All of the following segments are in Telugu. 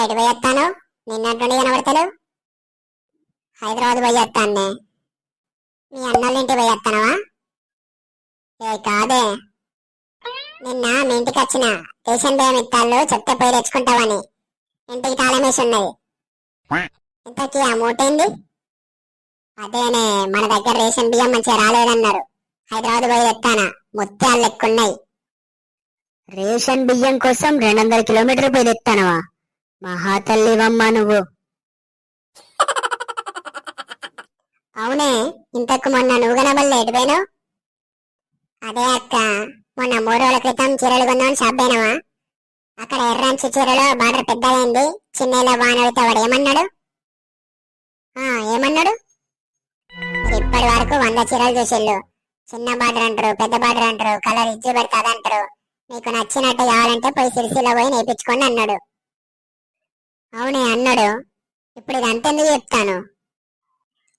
ఎటు పోయేస్తాను? నిన్నట్టుండి కనబడతాడు. హైదరాబాద్ పోయేస్తానే. మీ అన్నోళ్ళ ఇంటికి పోయేస్తానవా? ఏ కాదే, నిన్న మీ ఇంటికి వచ్చిన రేషన్ బియ్యం ఇత్తాళ్ళు చెప్తే పోయి తెచ్చుకుంటావని. ఇంటికి తాళం వేసి ఉన్నది. ఇంతకీ ఆ మూటేంది? అదేనే, మన దగ్గర రేషన్ బియ్యం మంచిగా రాలేదన్నారు. హైదరాబాద్ పోయి తెస్తానా, ముత్యాలు లెక్కున్నాయి. రేషన్ బియ్యం కోసం 200 కిలోమీటర్లు పోయి తెస్తానవా? మహాతల్లివమ్మా నువ్వు. అవునే, ఇంతకు మొన్న నువ్వు కనబడలే, ఎటు పోయినావు? అదే అక్క, మొన్న 3 రోజుల క్రితం చీరలు కొందామని షాప్ పోయినావా? అక్కడ ఎర్రంచి చీరలో బార్డర్ పెద్దదైంది, చిన్నలో వానడితే వాడు ఏమన్నాడు? ఏమన్నాడు? మీరు ఇప్పటి వరకు 100 చీరలు చూసిళ్ళు. చిన్న బార్డర్ అంటారు, పెద్ద బార్డర్ అంటారు, కలర్ ఇచ్చి పెడతాది అంటారు. మీకు నచ్చినట్టు కావాలంటే పోయి సిరిసిలో పోయి నేర్పించుకోండి అన్నాడు. అవునే అన్నాడు. ఇప్పుడు ఇది అంతెందుకు చెప్తాను.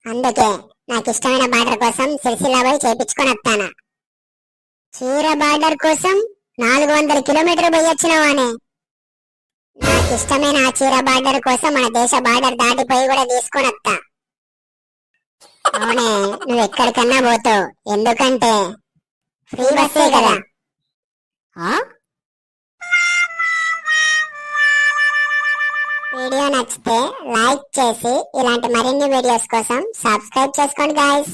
అందుకే నాకు ఇష్టమైన బార్డర్ కోసం సిరిసిల్ల పోయి చేపించుకొని వస్తాను. చీర బార్డర్ కోసం 400 కిలోమీటర్లు పోయి వచ్చినావానే. నాకు ఇష్టమైన ఆ చీర బార్డర్ కోసం మన దేశ బార్డర్ దాటిపోయి కూడా తీసుకొని వస్తా. అవునే, నువ్వు ఎక్కడికన్నా పోతావు, ఎందుకంటే ఫ్రీ బస్సే కదా. వీడియో నచ్చితే లైక్ చేసి ఇలాంటి మరిన్ని వీడియోస్ కోసం సబ్స్క్రైబ్ చేసుకోండి గాయ్స్.